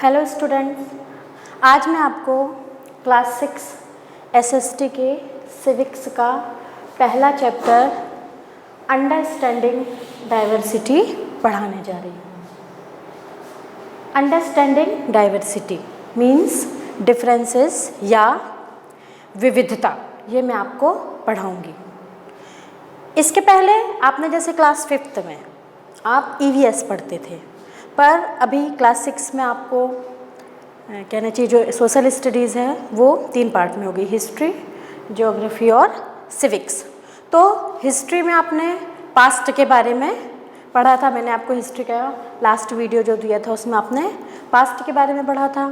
Hello students, आज मैं आपको क्लास 6 एसएसटी के सिविक्स का पहला चैप्टर अंडरस्टैंडिंग डाइवर्सिटी पढ़ाने जा रही हूँ। अंडरस्टैंडिंग डाइवर्सिटी मीन्स डिफरेंसेस या विविधता, ये मैं आपको पढ़ाऊँगी। इसके पहले आपने जैसे क्लास 5th में आप ईवीएस पढ़ते थे, पर अभी क्लास 6 में आपको कहना चाहिए जो सोशल स्टडीज़ है वो 3 पार्ट में होगी, हिस्ट्री, ज्योग्राफी और सिविक्स। तो हिस्ट्री में आपने पास्ट के बारे में पढ़ा था, मैंने आपको हिस्ट्री का लास्ट वीडियो जो दिया था उसमें आपने पास्ट के बारे में पढ़ा था।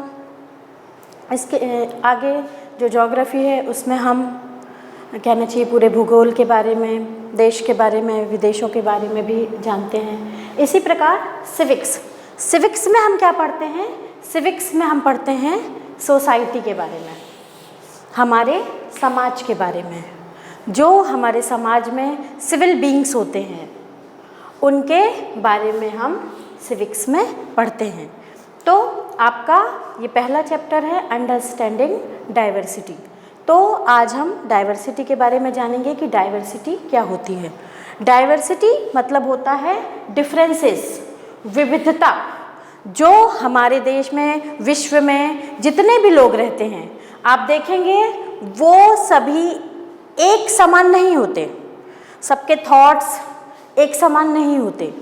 इसके आगे जो ज्योग्राफी है उसमें हम कहना चाहिए पूरे भूगोल के बारे में, देश के बारे में, विदेशों के बारे में भी जानते हैं। इसी प्रकार सिविक्स में हम क्या पढ़ते हैं? सिविक्स में हम पढ़ते हैं सोसाइटी के बारे में, हमारे समाज के बारे में। जो हमारे समाज में सिविल बीइंग्स होते हैं उनके बारे में हम सिविक्स में पढ़ते हैं। तो आपका ये पहला चैप्टर है अंडरस्टैंडिंग डाइवर्सिटी। तो आज हम डाइवर्सिटी के बारे में जानेंगे कि डाइवर्सिटी क्या होती है। डाइवर्सिटी मतलब होता है डिफरेंसेस, विविधता। जो हमारे देश में, विश्व में जितने भी लोग रहते हैं, आप देखेंगे वो सभी एक समान नहीं होते, सबके थॉट्स एक समान नहीं होते,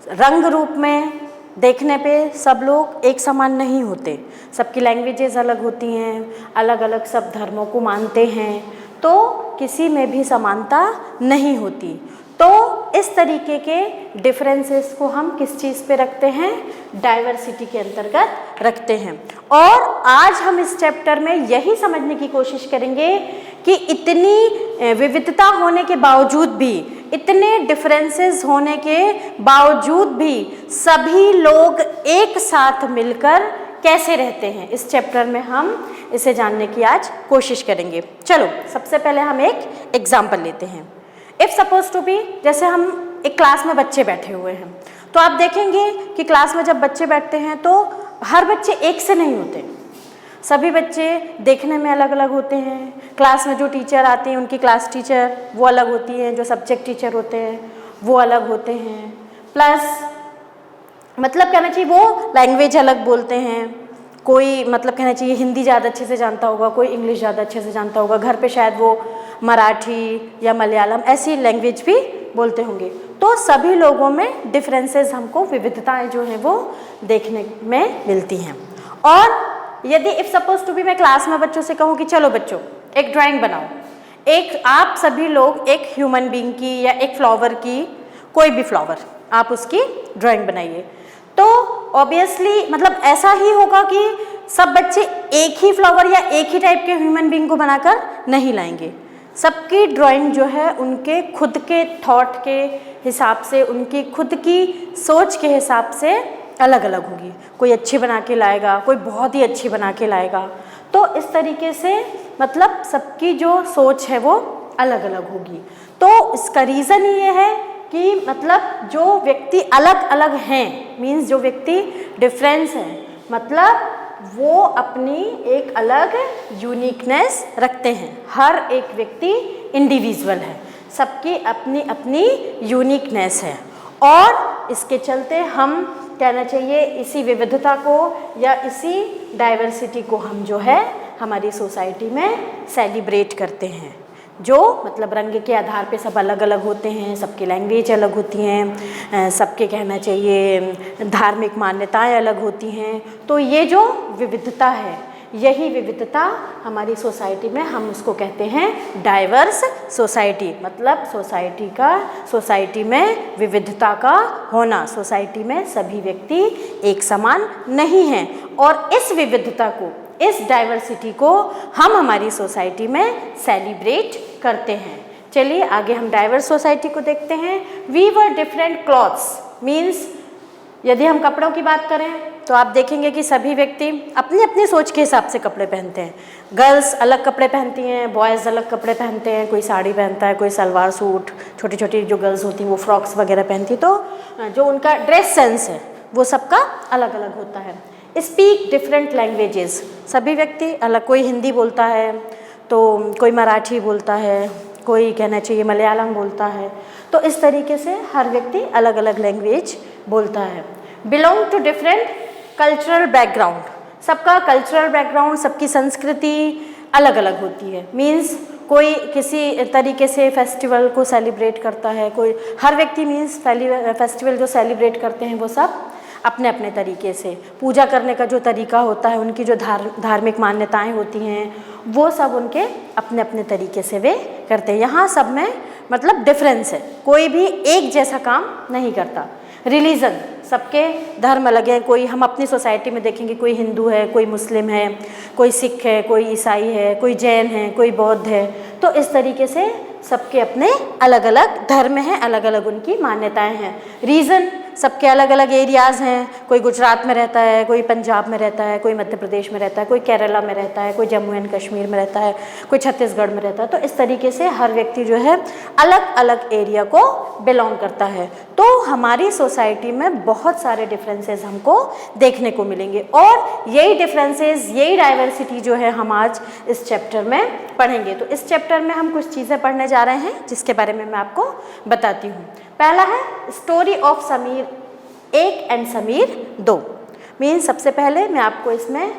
रंग रूप में देखने पे सब लोग एक समान नहीं होते, सबकी लैंग्वेजेस अलग होती हैं, अलग अलग सब धर्मों को मानते हैं, तो किसी में भी समानता नहीं होती। तो इस तरीके के डिफरेंसेस को हम किस चीज़ पे रखते हैं? डाइवर्सिटी के अंतर्गत रखते हैं। और आज हम इस चैप्टर में यही समझने की कोशिश करेंगे कि इतनी विविधता होने के बावजूद भी, इतने डिफरेंसेस होने के बावजूद भी सभी लोग एक साथ मिलकर कैसे रहते हैं, इस चैप्टर में हम इसे जानने की आज कोशिश करेंगे। चलो सबसे पहले हम एक एग्जाम्पल लेते हैं। इफ़ सपोज टू बी, जैसे हम एक क्लास में बच्चे बैठे हुए हैं, तो आप देखेंगे कि क्लास में जब बच्चे बैठते हैं तो हर बच्चे एक से नहीं होते, सभी बच्चे देखने में अलग अलग होते हैं। क्लास में जो टीचर आते हैं उनकी क्लास टीचर वो अलग होती हैं, जो सब्जेक्ट टीचर होते हैं वो अलग होते हैं, प्लस मतलब कहना चाहिए वो लैंग्वेज अलग बोलते हैं। कोई मतलब कहना चाहिए हिंदी ज़्यादा अच्छे से जानता होगा, कोई इंग्लिश ज़्यादा अच्छे से जानता होगा, घर पे शायद वो मराठी या मलयालम ऐसी लैंग्वेज भी बोलते होंगे। तो सभी लोगों में डिफरेंसेस, हमको विविधताएं जो हैं वो देखने में मिलती हैं। और यदि इफ़ सपोज टू बी मैं क्लास में बच्चों से कहूँ कि चलो बच्चों एक ड्राइंग बनाओ, एक आप सभी लोग एक ह्यूमन बीइंग की या एक फ्लावर की, कोई भी फ्लावर आप उसकी ड्राइंग बनाइए, तो ऑब्वियसली मतलब ऐसा ही होगा कि सब बच्चे एक ही फ्लावर या एक ही टाइप के ह्यूमन बीइंग को बनाकर नहीं लाएंगे। सबकी ड्राइंग जो है उनके खुद के थॉट के हिसाब से, उनकी खुद की सोच के हिसाब से अलग अलग होगी। कोई अच्छी बना के लाएगा, कोई बहुत ही अच्छी बना के लाएगा। तो इस तरीके से मतलब सबकी जो सोच है वो अलग अलग होगी। तो इसका रीज़न ये है कि मतलब जो व्यक्ति अलग अलग हैं, मीन्स जो व्यक्ति डिफरेंस हैं, मतलब वो अपनी एक अलग यूनिकनेस रखते हैं। हर एक व्यक्ति इंडिविजुअल है, सबकी अपनी अपनी यूनिकनेस है। और इसके चलते हम कहना चाहिए इसी विविधता को या इसी डाइवर्सिटी को हम जो है हमारी सोसाइटी में सेलिब्रेट करते हैं। जो मतलब रंग के आधार पे सब अलग अलग होते हैं, सबकी लैंग्वेज अलग होती हैं, सबके कहना चाहिए धार्मिक मान्यताएं अलग होती हैं। तो ये जो विविधता है, यही विविधता हमारी सोसाइटी में, हम उसको कहते हैं डाइवर्स सोसाइटी। मतलब सोसाइटी में विविधता का होना, सोसाइटी में सभी व्यक्ति एक समान नहीं हैं। और इस विविधता को, इस डाइवर्सिटी को हम हमारी सोसाइटी में सेलिब्रेट करते हैं। चलिए आगे हम डाइवर्स सोसाइटी को देखते हैं। We wear different clothes means, यदि हम कपड़ों की बात करें तो आप देखेंगे कि सभी व्यक्ति अपनी अपनी सोच के हिसाब से कपड़े पहनते हैं। गर्ल्स अलग कपड़े पहनती हैं, बॉयज़ अलग कपड़े पहनते हैं, कोई साड़ी पहनता है, कोई सलवार सूट, छोटी छोटी जो गर्ल्स होती हैं वो फ्रॉक्स वगैरह पहनती हैं। तो जो उनका ड्रेस सेंस है वो सबका अलग अलग होता है। स्पीक डिफरेंट लैंग्वेजेस, सभी व्यक्ति अलग, कोई हिंदी बोलता है तो कोई मराठी बोलता है, कोई कहना चाहिए मलयालम बोलता है, तो इस तरीके से हर व्यक्ति अलग अलग लैंग्वेज बोलता है। Belong to different cultural background, सबका कल्चरल बैकग्राउंड, सबकी संस्कृति अलग अलग होती है। मीन्स कोई किसी तरीके से फेस्टिवल को सेलिब्रेट करता है, कोई, हर व्यक्ति मीन्स फेस्टिवल जो सेलिब्रेट करते हैं वो सब अपने अपने तरीके से, पूजा करने का जो तरीका होता है, उनकी जो धार्मिक मान्यताएं होती हैं, वो सब उनके अपने अपने तरीके से वे करते हैं। यहाँ सब में मतलब डिफरेंस है, कोई भी एक जैसा काम नहीं करता। रिलीजन, सबके धर्म अलग हैं, कोई, हम अपनी सोसाइटी में देखेंगे कोई हिंदू है, कोई मुस्लिम है, कोई सिख है, कोई ईसाई है, कोई जैन है, कोई बौद्ध है, तो इस तरीके से सबके अपने अलग अलग धर्म हैं, अलग अलग उनकी मान्यताएं हैं। रीजन, सबके अलग अलग एरियाज़ हैं, कोई गुजरात में रहता है, कोई पंजाब में रहता है, कोई मध्य प्रदेश में रहता है, कोई केरला में रहता है, कोई जम्मू एंड कश्मीर में रहता है, कोई छत्तीसगढ़ में रहता है, तो इस तरीके से हर व्यक्ति जो है अलग अलग एरिया को बिलोंग करता है। तो हमारी सोसाइटी में बहुत सारे डिफरेंसेस हमको देखने को मिलेंगे, और यही डिफरेंसेस, यही डाइवर्सिटी जो है हम आज इस चैप्टर में पढ़ेंगे। तो इस चैप्टर में हम कुछ चीज़ें पढ़ने जा रहे हैं जिसके बारे में मैं आपको बताती हूँ। पहला है story of Sameer 1 and Sameer 2। Means सबसे पहले मैं आपको इसमें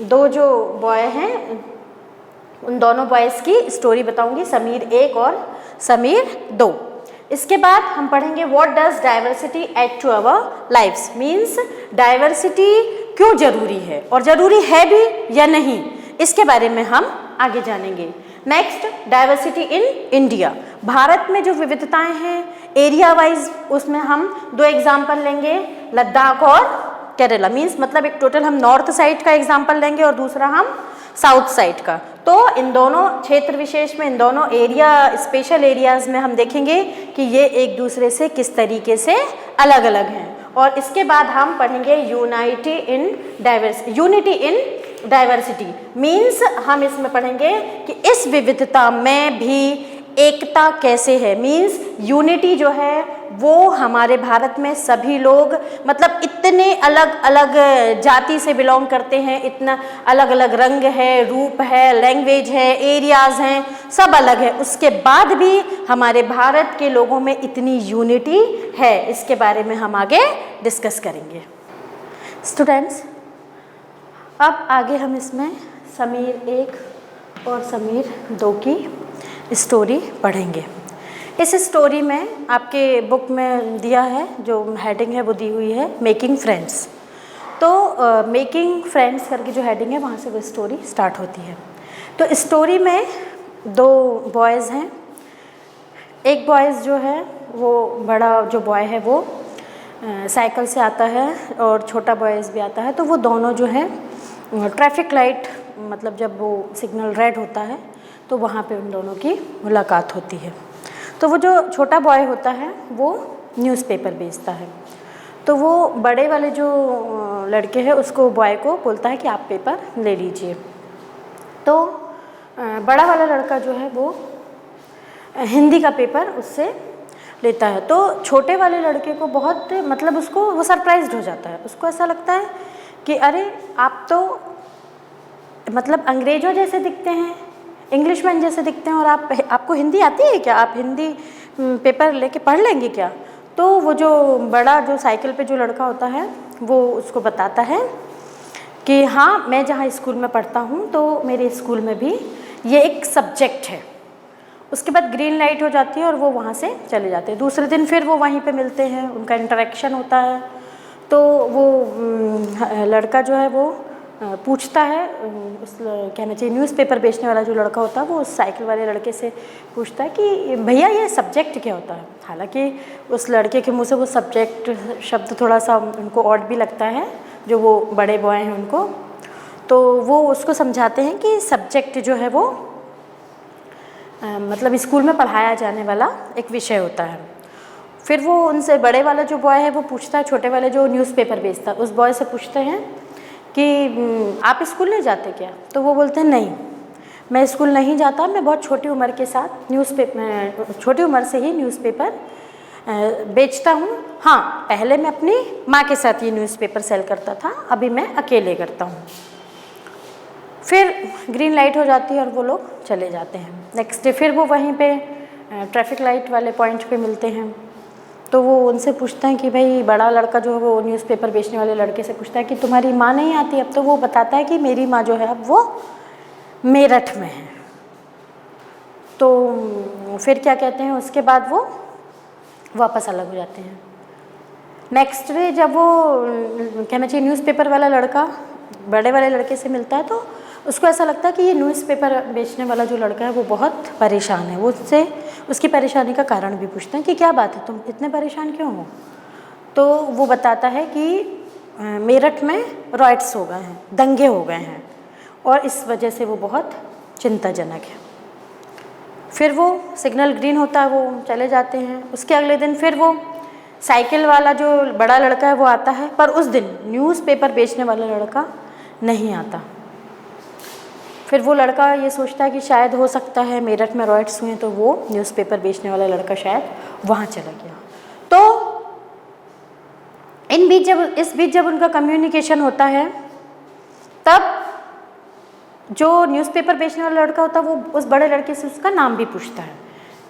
दो जो बॉय हैं उन दोनों बॉयज़ की स्टोरी बताऊंगी, समीर 1 और समीर 2। इसके बाद हम पढ़ेंगे what does diversity add to our lifes. Means diversity क्यों ज़रूरी है और ज़रूरी है भी या नहीं, इसके बारे में हम आगे जानेंगे। Next, diversity in India, Bharat में जो विविधताएं हैं एरिया वाइज, उसमें हम 2 एग्जाम्पल लेंगे, लद्दाख और केरला। मीन्स मतलब एक टोटल हम नॉर्थ साइड का एग्जाम्पल लेंगे और दूसरा हम साउथ साइड का। तो इन दोनों क्षेत्र विशेष में, इन दोनों एरिया, स्पेशल एरियाज़ में हम देखेंगे कि ये एक दूसरे से किस तरीके से अलग अलग हैं। और इसके बाद हम पढ़ेंगे यूनिटी इन डाइवर्सिटी। मीन्स हम इसमें पढ़ेंगे कि इस विविधता में भी एकता कैसे है। मीन्स यूनिटी जो है वो हमारे भारत में सभी लोग मतलब इतने अलग अलग जाति से बिलोंग करते हैं, इतना अलग अलग रंग है, रूप है, लैंग्वेज है, एरियाज़ हैं, सब अलग है, उसके बाद भी हमारे भारत के लोगों में इतनी यूनिटी है। इसके बारे में हम आगे डिस्कस करेंगे। स्टूडेंट्स, अब आगे हम इसमें समीर 1 और समीर 2 की स्टोरी पढ़ेंगे। इस स्टोरी में आपके बुक में दिया है, जो हेडिंग है वो दी हुई है मेकिंग फ्रेंड्स। तो मेकिंग फ्रेंड्स करके जो हेडिंग है वहाँ से वो स्टोरी स्टार्ट होती है। तो स्टोरी में 2 बॉयज़ हैं। एक बॉयज़ जो है वो, बड़ा जो बॉय है वो साइकिल से आता है और छोटा बॉयज़ भी आता है। तो वो दोनों जो है ट्रैफिक लाइट, मतलब जब वो सिग्नल रेड होता है तो वहाँ पे उन दोनों की मुलाकात होती है। तो वो जो छोटा बॉय होता है वो न्यूज़पेपर बेचता है। तो वो बड़े वाले जो लड़के हैं उसको, बॉय को बोलता है कि आप पेपर ले लीजिए। तो बड़ा वाला लड़का जो है वो हिंदी का पेपर उससे लेता है। तो छोटे वाले लड़के को बहुत, मतलब उसको, वो सरप्राइज्ड हो जाता है। उसको ऐसा लगता है कि अरे आप तो मतलब अंग्रेज़ों जैसे दिखते हैं, इंग्लिशमैन जैसे दिखते हैं, और आपको हिंदी आती है क्या? आप हिंदी पेपर लेके पढ़ लेंगे क्या? तो वो जो बड़ा, जो साइकिल पे जो लड़का होता है वो उसको बताता है कि हाँ, मैं जहाँ स्कूल में पढ़ता हूँ तो मेरे स्कूल में भी ये एक सब्जेक्ट है। उसके बाद ग्रीन लाइट हो जाती है और वो वहाँ से चले जाते हैं। दूसरे दिन फिर वो वहीं पे मिलते हैं, उनका इंटरेक्शन होता है। तो वो लड़का जो है वो पूछता है, उस कहना चाहिए न्यूज़पेपर बेचने वाला जो लड़का होता है वो उस साइकिल वाले लड़के से पूछता है कि भैया ये सब्जेक्ट क्या होता है। हालांकि उस लड़के के मुंह से वो सब्जेक्ट शब्द थोड़ा सा उनको ऑड भी लगता है, जो वो बड़े बॉय हैं उनको। तो वो उसको समझाते हैं कि सब्जेक्ट जो है वो मतलब स्कूल में पढ़ाया जाने वाला एक विषय होता है। फिर वो उनसे, बड़े वाला जो बॉय है वो पूछता है, छोटे वाले जो न्यूज़पेपर बेचता है उस बॉय से पूछते हैं कि आप स्कूल नहीं जाते क्या? तो वो बोलते हैं नहीं, मैं स्कूल नहीं जाता, मैं बहुत छोटी उम्र के साथ छोटी उम्र से ही न्यूज़पेपर बेचता हूँ। हाँ, पहले मैं अपनी माँ के साथ ये न्यूज़पेपर सेल करता था, अभी मैं अकेले करता हूँ। फिर ग्रीन लाइट हो जाती है और वो लोग चले जाते हैं। नेक्स्ट डे फिर वो वहीं पे ट्रैफिक लाइट वाले पॉइंट पे मिलते हैं, तो वो उनसे पूछते हैं कि भाई बड़ा लड़का जो है वो न्यूज़पेपर बेचने वाले लड़के से पूछता है कि तुम्हारी माँ नहीं आती अब? तो वो बताता है कि मेरी माँ जो है अब वो मेरठ में है। तो फिर क्या कहते हैं, उसके बाद वो वापस अलग हो जाते हैं। नेक्स्ट डे जब वो कहना चाहिए न्यूज़पेपर वाला लड़का बड़े वाले लड़के से मिलता है, तो उसको ऐसा लगता है कि ये न्यूज़पेपर बेचने वाला जो लड़का है वो बहुत परेशान है। वो उससे उसकी परेशानी का कारण भी पूछते हैं कि क्या बात है, तुम इतने परेशान क्यों हो? तो वो बताता है कि मेरठ में रॉयट्स हो गए हैं, दंगे हो गए हैं, और इस वजह से वो बहुत चिंताजनक है। फिर वो सिग्नल ग्रीन होता है, वो चले जाते हैं। उसके अगले दिन फिर वो साइकिल वाला जो बड़ा लड़का है वो आता है, पर उस दिन न्यूज़पेपर बेचने वाला लड़का नहीं आता। फिर वो लड़का ये सोचता है कि शायद हो सकता है मेरठ में रॉयट्स हुए, तो वो न्यूज़पेपर बेचने वाला लड़का शायद वहाँ चला गया। तो इस बीच जब उनका कम्युनिकेशन होता है, तब जो न्यूज़पेपर बेचने वाला लड़का होता है वो उस बड़े लड़के से उसका नाम भी पूछता है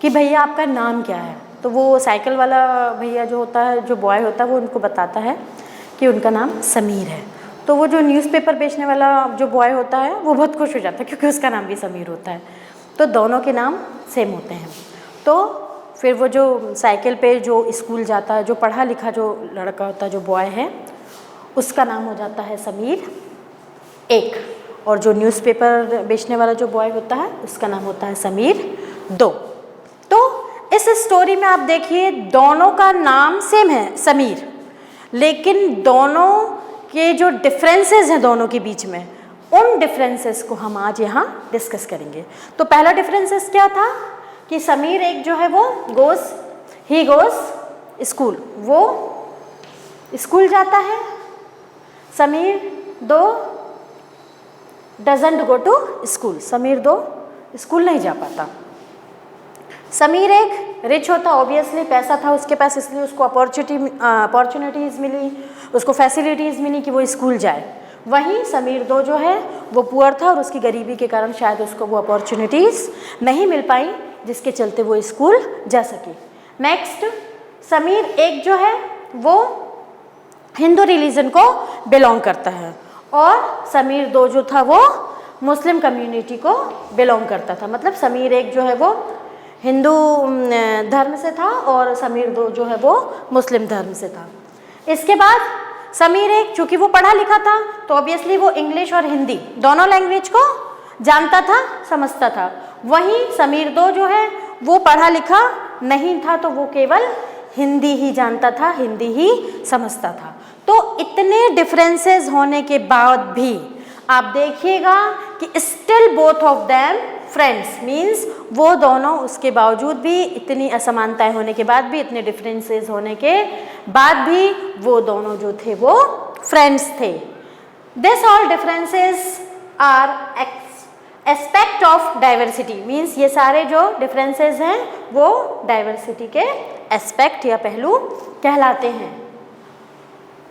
कि भैया आपका नाम क्या है? तो वो साइकिल वाला भैया जो होता है, जो बॉय होता है, वो उनको बताता है कि उनका नाम समीर है। तो वो जो न्यूज़पेपर बेचने वाला जो बॉय होता है वो बहुत खुश हो जाता है, क्योंकि उसका नाम भी समीर होता है, तो दोनों के नाम सेम होते हैं। तो फिर वो जो साइकिल पे जो स्कूल जाता है, जो पढ़ा लिखा जो लड़का होता है, जो बॉय है, उसका नाम हो जाता है समीर 1, और जो न्यूज़पेपर बेचने वाला जो बॉय होता है उसका नाम होता है समीर 2। तो इस स्टोरी में आप देखिए दोनों का नाम सेम है समीर, लेकिन दोनों के जो डिफरेंसेस हैं दोनों के बीच में, उन डिफरेंसेस को हम आज यहाँ डिस्कस करेंगे। तो पहला डिफरेंसेस क्या था कि समीर 1 जो है वो ही गोज़ स्कूल, वो स्कूल जाता है। Sameer 2 doesn't go to school, Sameer 2 school नहीं जा पाता। समीर 1 रिच होता, ऑब्वियसली पैसा था उसके पास, इसलिए उसको अपॉर्चुनिटीज़ मिली, उसको फैसिलिटीज़ मिली कि वो स्कूल जाए। वहीं समीर 2 जो है वो पुअर था, और उसकी गरीबी के कारण शायद उसको वो अपॉर्चुनिटीज़ नहीं मिल पाई, जिसके चलते वो स्कूल जा सके। नेक्स्ट, समीर 1 जो है वो हिंदू रिलीजन को बिलोंग करता है, और समीर 2 जो था वो मुस्लिम कम्युनिटी को बिलोंग करता था। मतलब समीर 1 जो है वो हिंदू धर्म से था, और समीर 2 जो है वो मुस्लिम धर्म से था। इसके बाद समीर 1 चूँकि वो पढ़ा लिखा था, तो ऑब्वियसली वो इंग्लिश और हिंदी दोनों लैंग्वेज को जानता था, समझता था। वहीं समीर 2 जो है वो पढ़ा लिखा नहीं था, तो वो केवल हिंदी ही जानता था, हिंदी ही समझता था। तो इतने डिफरेंसेस होने के बाद भी आप देखिएगा कि still both of them friends, means वो दोनों उसके बावजूद भी, इतनी असमानताएं होने के बाद भी, इतने डिफरेंसेस होने के बाद भी वो दोनों जो थे वो फ्रेंड्स थे। This all differences are aspect of diversity, means ये सारे जो डिफरेंसेस हैं वो डाइवर्सिटी के एस्पेक्ट या पहलू कहलाते हैं।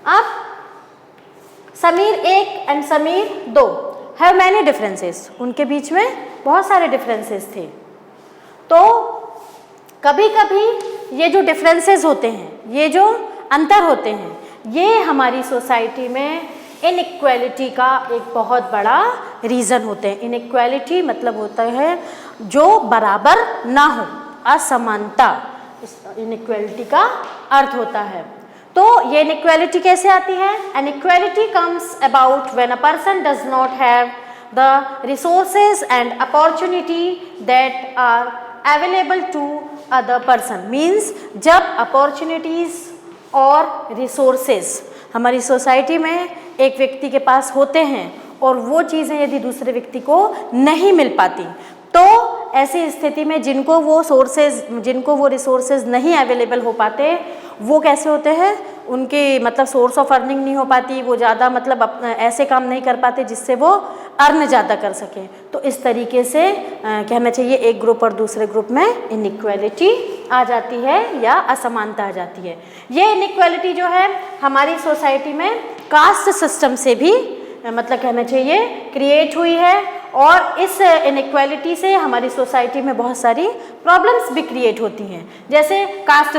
अब Sameer 1 and Sameer 2 have many differences, उनके बीच में बहुत सारे डिफरेंसेस थे। तो कभी कभी ये जो डिफरेंसेस होते हैं, ये जो अंतर होते हैं, ये हमारी सोसाइटी में इनइक्वालिटी का एक बहुत बड़ा रीज़न होते हैं। इनइक्वालिटी मतलब होता है जो बराबर ना हो, असमानता, इस इनइक्वालिटी का अर्थ होता है। तो ये इनइक्वालिटी कैसे आती है? Inequality comes about when a person does not have the resources and opportunity that are available to other person, means जब अपॉर्चुनिटीज़ और रिसोर्सेज हमारी सोसाइटी में एक व्यक्ति के पास होते हैं और वो चीज़ें यदि दूसरे व्यक्ति को नहीं मिल पाती, तो ऐसी स्थिति में जिनको वो रिसोर्सेज नहीं अवेलेबल हो पाते, वो कैसे होते हैं, उनके मतलब सोर्स ऑफ अर्निंग नहीं हो पाती, वो ज़्यादा मतलब ऐसे काम नहीं कर पाते जिससे वो अर्न ज़्यादा कर सकें। तो इस तरीके से कहना चाहिए एक ग्रुप और दूसरे ग्रुप में इनइक्वालिटी आ जाती है या असमानता आ जाती है। ये इनइक्वालिटी जो है हमारी सोसाइटी में कास्ट सिस्टम से भी मतलब कहना चाहिए क्रिएट हुई है, और इस इनइक्वालिटी से हमारी सोसाइटी में बहुत सारी प्रॉब्लम्स भी क्रिएट होती हैं। जैसे कास्ट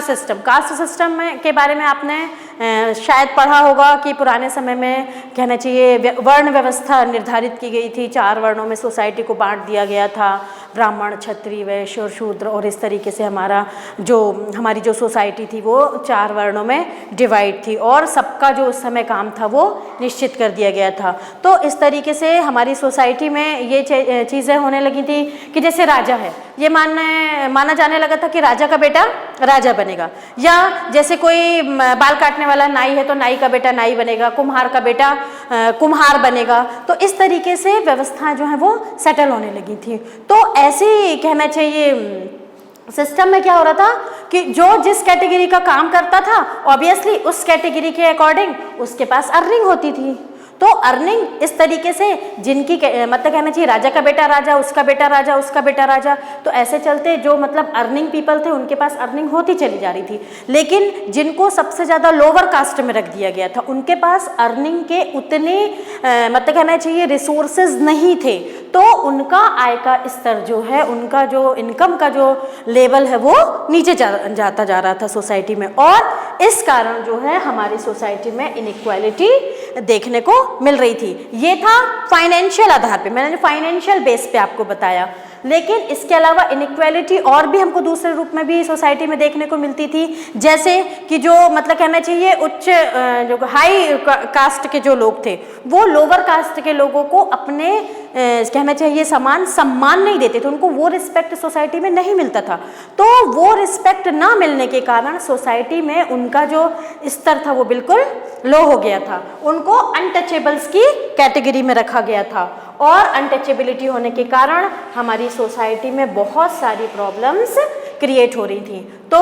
सिस्टम में के बारे में आपने शायद पढ़ा होगा कि पुराने समय में कहना चाहिए वर्ण व्यवस्था निर्धारित की गई थी। 4 वर्णों में सोसाइटी को बांट दिया गया था, ब्राह्मण, क्षत्रिय, वैश्य और शूद्र, और इस तरीके से हमारी जो सोसाइटी थी वो 4 वर्णों में डिवाइड थी, और सबका जो उस समय काम था वो निश्चित कर दिया गया था। तो इस तरीके से हमारी सोसाइटी में ये चीज़ें होने लगी थी कि जैसे राजा है, ये माना जाने लगा था कि राजा का बेटा राजा बनेगा, या जैसे कोई बाल काटने वाला नाई है तो नाई का बेटा नाई बनेगा, कुम्हार का बेटा कुम्हार बनेगा। तो इस तरीके से व्यवस्थाएं जो हैं वो सेटल होने लगी थी। तो ऐसे ही कहना चाहिए सिस्टम में क्या हो रहा था कि जो जिस कैटेगरी का काम करता था ऑब्वियसली उस कैटेगरी के अकॉर्डिंग उसके पास अर्निंग होती थी। तो अर्निंग इस तरीके से जिनकी मतलब कहना चाहिए राजा का बेटा राजा, उसका बेटा राजा, उसका बेटा राजा, तो ऐसे चलते जो मतलब अर्निंग पीपल थे उनके पास अर्निंग होती चली जा रही थी। लेकिन जिनको सबसे ज़्यादा लोअर कास्ट में रख दिया गया था उनके पास अर्निंग के उतने मतलब कहना चाहिए रिसोर्सेज नहीं थे, तो उनका आय का स्तर जो है, उनका जो इनकम का जो लेवल है वो नीचे जाता जा रहा था सोसाइटी में, और इस कारण जो है हमारी सोसाइटी में इनइक्वालिटी देखने को मिल रही थी। ये था फाइनेंशियल आधार पे, मैंने फाइनेंशियल बेस पे आपको बताया। लेकिन इसके अलावा इनइक्वालिटी और भी हमको दूसरे रूप में भी सोसाइटी में देखने को मिलती थी, जैसे कि जो मतलब कहना चाहिए उच्च जो हाई कास्ट के जो लोग थे वो लोअर कास्ट के लोगों को अपने कहना चाहिए समान सम्मान नहीं देते थे, उनको वो रिस्पेक्ट सोसाइटी में नहीं मिलता था। तो वो रिस्पेक्ट ना मिलने के कारण सोसाइटी में उनका जो स्तर था वो बिल्कुल लो हो गया था, उनको अनटचेबल्स की कैटेगरी में रखा गया था, और अनटचेबिलिटी होने के कारण हमारी सोसाइटी में बहुत सारी प्रॉब्लम्स क्रिएट हो रही थी। तो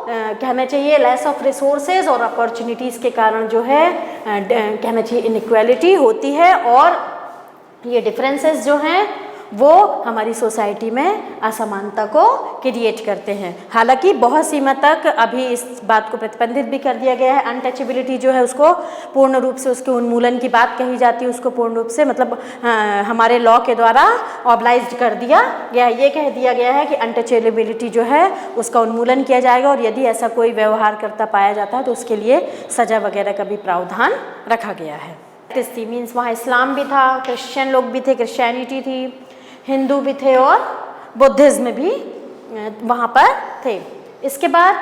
कहना चाहिए लेस ऑफ रिसोर्सेज और अपॉर्चुनिटीज़ के कारण जो है कहना चाहिए इनइक्वालिटी होती है, और ये डिफरेंसेस जो हैं वो हमारी सोसाइटी में असमानता को क्रिएट करते हैं। हालांकि बहुत सीमा तक अभी इस बात को प्रतिबंधित भी कर दिया गया है। अनटचेबिलिटी जो है उसको पूर्ण रूप से उसके उन्मूलन की बात कही जाती है, उसको पूर्ण रूप से मतलब हमारे लॉ के द्वारा ऑब्लाइज्ड कर दिया गया है। ये कह दिया गया है कि अनटचेबिलिटी जो है उसका उन्मूलन किया जाएगा, और यदि ऐसा कोई व्यवहार करता पाया जाता है तो उसके लिए सजा वगैरह का भी प्रावधान रखा गया है। मीन्स वहाँ इस्लाम भी था, क्रिश्चियन लोग भी थे, क्रिश्चियनिटी थी, हिंदू भी थे, और बुद्धिज़्म भी वहाँ पर थे। इसके बाद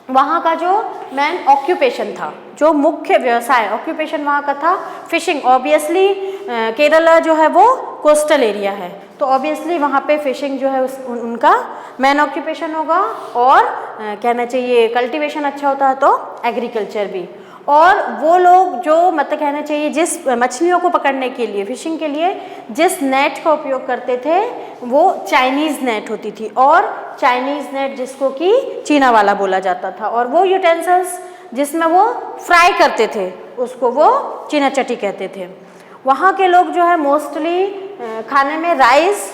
वहाँ का जो मेन ऑक्यूपेशन था, जो मुख्य व्यवसाय ऑक्यूपेशन वहाँ का था फिशिंग। ऑब्वियसली केरला जो है वो कोस्टल एरिया है, तो ऑब्वियसली वहाँ पे फिशिंग जो है उनका मेन ऑक्यूपेशन होगा, और कहना चाहिए कल्टीवेशन अच्छा होता है तो एग्रीकल्चर भी। और वो लोग जो मतलब कहना चाहिए जिस मछलियों को पकड़ने के लिए फिशिंग के लिए जिस नेट का उपयोग करते थे वो चाइनीज़ नेट होती थी, और चाइनीज़ नेट जिसको कि चीना वाला बोला जाता था, और वो यूटेंसिल्स जिसमें वो फ्राई करते थे उसको वो चीना चटी कहते थे। वहाँ के लोग जो है मोस्टली खाने में राइस,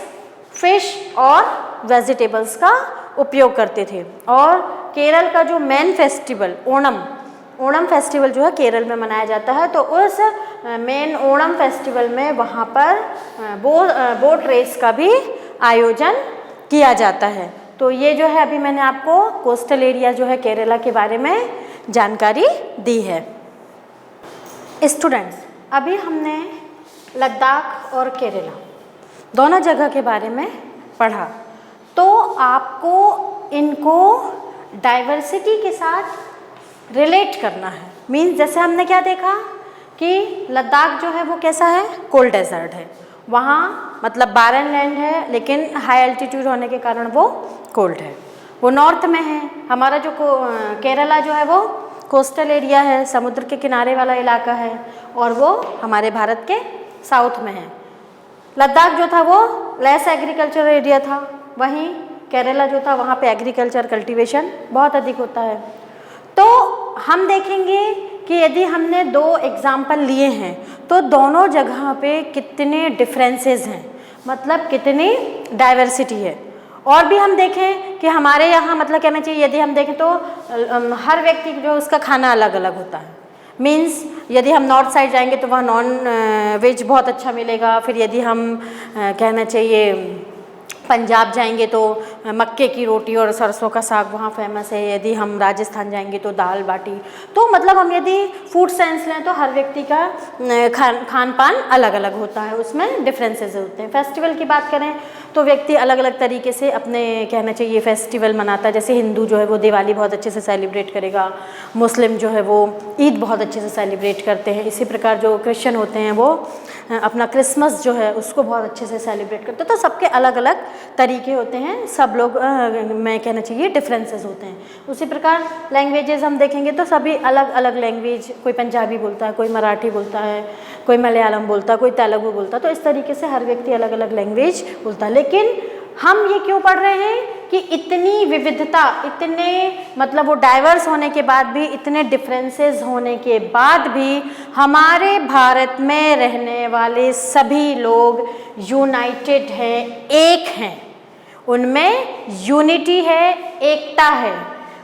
फिश और वेजिटेबल्स का उपयोग करते थे। और केरल का जो मेन फेस्टिवल ओणम फेस्टिवल जो है केरल में मनाया जाता है, तो उस मेन ओणम फेस्टिवल में वहाँ पर बोट रेस का भी आयोजन किया जाता है। तो ये जो है अभी मैंने आपको कोस्टल एरिया जो है केरला के बारे में जानकारी दी है। स्टूडेंट्स, अभी हमने लद्दाख और केरला दोनों जगह के बारे में पढ़ा, तो आपको इनको डाइवर्सिटी के साथ रिलेट करना है। मीन्स जैसे हमने क्या देखा कि लद्दाख जो है वो कैसा है, कोल्ड डेजर्ट है, वहाँ मतलब बारन लैंड है लेकिन हाई एल्टीट्यूड होने के कारण वो कोल्ड है, वो नॉर्थ में है। हमारा जो केरला जो है वो कोस्टल एरिया है, समुद्र के किनारे वाला इलाका है, और वो हमारे भारत के साउथ में है। लद्दाख जो था वो लेस एग्रीकल्चर एरिया था, वहीं केरला जो था वहाँ पे एग्रीकल्चर कल्टीवेशन बहुत अधिक होता है। तो हम देखेंगे कि यदि हमने 2 एग्जाम्पल लिए हैं तो दोनों जगह पे कितने डिफरेंसेस हैं, मतलब कितनी डाइवर्सिटी है। और भी हम देखें कि हमारे यहाँ मतलब कहना चाहिए, यदि हम देखें तो हर व्यक्ति जो उसका खाना अलग अलग होता है। मीन्स यदि हम नॉर्थ साइड जाएंगे तो वहाँ नॉन वेज बहुत अच्छा मिलेगा। फिर यदि हम कहना चाहिए पंजाब जाएंगे तो मक्के की रोटी और सरसों का साग वहाँ फेमस है। यदि हम राजस्थान जाएंगे तो दाल बाटी। तो मतलब हम यदि फूड सेंस लें तो हर व्यक्ति का खान पान अलग अलग होता है, उसमें डिफरेंसेस होते हैं। फेस्टिवल की बात करें तो व्यक्ति अलग अलग तरीके से अपने कहना चाहिए फेस्टिवल मनाता है। जैसे हिंदू जो है वो दिवाली बहुत अच्छे से सेलिब्रेट करेगा, मुस्लिम जो है वो ईद बहुत अच्छे से सेलिब्रेट करते हैं। इसी प्रकार जो क्रिश्चियन होते हैं वो अपना क्रिसमस जो है उसको बहुत अच्छे से सेलिब्रेट करते हैं। तो सबके अलग अलग तरीके होते हैं, सब लोग मैं कहना चाहिए डिफरेंसेस होते हैं। उसी प्रकार लैंग्वेजेस हम देखेंगे तो सभी अलग अलग लैंग्वेज, कोई पंजाबी बोलता है, कोई मराठी बोलता है, कोई मलयालम बोलता है, कोई तेलुगु बोलता है। तो इस तरीके से हर व्यक्ति अलग अलग लैंग्वेज बोलता है। लेकिन हम ये क्यों पढ़ रहे हैं कि इतनी विविधता, इतने मतलब वो डाइवर्स होने के बाद भी, इतने डिफरेंसेस होने के बाद भी हमारे भारत में रहने वाले सभी लोग यूनाइटेड हैं, एक हैं, उनमें यूनिटी है, एकता है।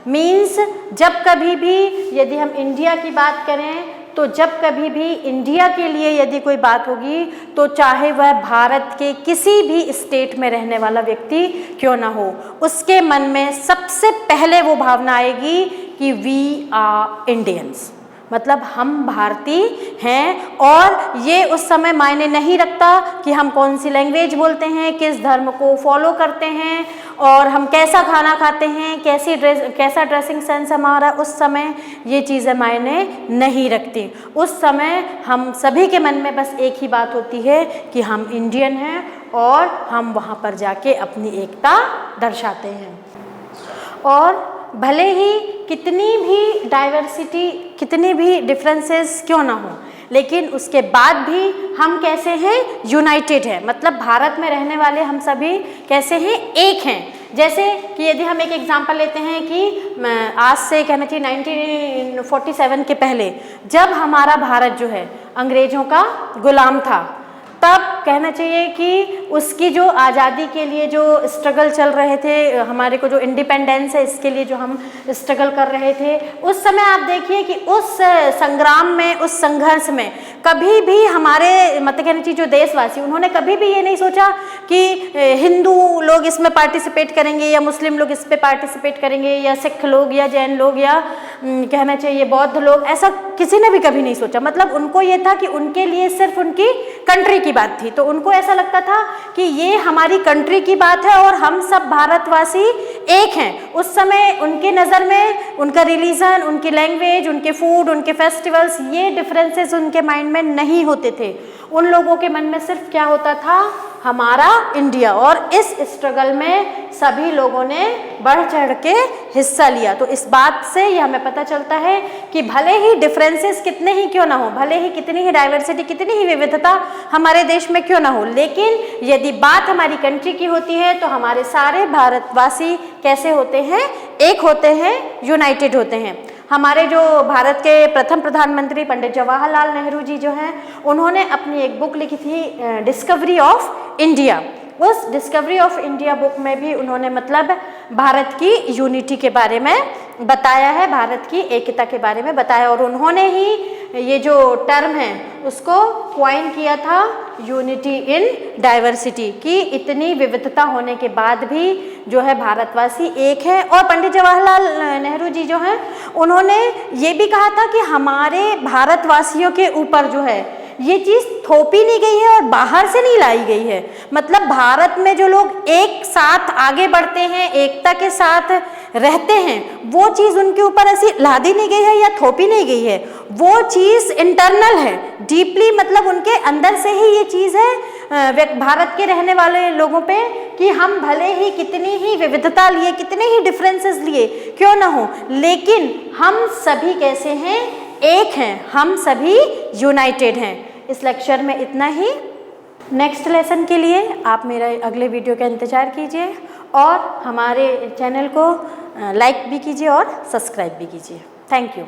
मीन्स जब कभी भी यदि हम इंडिया की बात करें तो जब कभी भी इंडिया के लिए यदि कोई बात होगी तो चाहे वह भारत के किसी भी स्टेट में रहने वाला व्यक्ति क्यों ना हो, उसके मन में सबसे पहले वो भावना आएगी कि वी आर इंडियंस, मतलब हम भारतीय हैं। और ये उस समय मायने नहीं रखता कि हम कौन सी लैंग्वेज बोलते हैं, किस धर्म को फॉलो करते हैं और हम कैसा खाना खाते हैं, कैसा ड्रेसिंग सेंस हमारा, उस समय ये चीज़ें मायने नहीं रखती। उस समय हम सभी के मन में बस एक ही बात होती है कि हम इंडियन हैं और हम वहाँ पर जाके अपनी एकता दर्शाते हैं। और भले ही कितनी भी डाइवर्सिटी, कितनी भी डिफरेंसेस क्यों ना हो, लेकिन उसके बाद भी हम कैसे हैं, यूनाइटेड हैं। मतलब भारत में रहने वाले हम सभी कैसे हैं, एक हैं। जैसे कि यदि हम एक एग्जांपल लेते हैं कि आज से कहना चाहिए 1947 के पहले जब हमारा भारत जो है अंग्रेज़ों का गुलाम था, तब कहना चाहिए कि उसकी जो आज़ादी के लिए जो स्ट्रगल चल रहे थे, हमारे को जो इंडिपेंडेंस है इसके लिए जो हम स्ट्रगल कर रहे थे, उस समय आप देखिए कि उस संग्राम में, उस संघर्ष में कभी भी हमारे मतलब कहना चाहिए जो देशवासी, उन्होंने कभी भी ये नहीं सोचा कि हिंदू लोग इसमें पार्टिसिपेट करेंगे या मुस्लिम लोग इस पर पार्टिसिपेट करेंगे या सिख लोग या जैन लोग या कहना चाहिए बौद्ध लोग, ऐसा किसी ने भी कभी नहीं सोचा। मतलब उनको ये था कि उनके लिए सिर्फ उनकी कंट्री की बात थी। तो उनको ऐसा लगता था कि ये हमारी कंट्री की बात है और हम सब भारतवासी एक हैं। उस समय उनके नज़र में उनका रिलीजन, उनकी लैंग्वेज, उनके फूड, उनके फेस्टिवल्स, ये डिफरेंसेस उनके माइंड में नहीं होते थे। उन लोगों के मन में सिर्फ क्या होता था, हमारा इंडिया। और इस स्ट्रगल में सभी लोगों ने बढ़ चढ़ के हिस्सा लिया। तो इस बात से ये हमें पता चलता है कि भले ही डिफरेंसेस कितने ही क्यों ना हो, भले ही कितनी ही डाइवर्सिटी, कितनी ही विविधता हमारे देश में क्यों ना हो, लेकिन यदि बात हमारी कंट्री की होती है तो हमारे सारे भारतवासी कैसे होते हैं, एक होते हैं, यूनाइटेड होते हैं। हमारे जो भारत के प्रथम प्रधानमंत्री पंडित जवाहरलाल नेहरू जी जो हैं, उन्होंने अपनी एक बुक लिखी थी डिस्कवरी ऑफ इंडिया। उस डिस्कवरी ऑफ इंडिया बुक में भी उन्होंने मतलब भारत की यूनिटी के बारे में बताया है, भारत की एकता के बारे में बताया। और उन्होंने ही ये जो टर्म है उसको क्वाइन किया था, यूनिटी इन डाइवर्सिटी, कि इतनी विविधता होने के बाद भी जो है भारतवासी एक है। और पंडित जवाहरलाल नेहरू जी जो हैं, उन्होंने ये भी कहा था कि हमारे भारतवासियों के ऊपर जो है ये चीज़ थोपी नहीं गई है और बाहर से नहीं लाई गई है। मतलब भारत में जो लोग एक साथ आगे बढ़ते हैं, एकता के साथ रहते हैं, वो चीज़ उनके ऊपर ऐसी लादी नहीं गई है या थोपी नहीं गई है। वो चीज़ इंटरनल है, डीपली, मतलब उनके अंदर से ही ये चीज़ है भारत के रहने वाले लोगों पे, कि हम भले ही कितनी ही विविधता लिए, कितने ही डिफरेंसेस लिए क्यों ना हो, लेकिन हम सभी कैसे हैं, एक हैं, हम सभी यूनाइटेड हैं। इस लेक्चर में इतना ही। नेक्स्ट लेसन के लिए आप मेरा अगले वीडियो का इंतज़ार कीजिए और हमारे चैनल को लाइक भी कीजिए और सब्सक्राइब भी कीजिए। Thank you.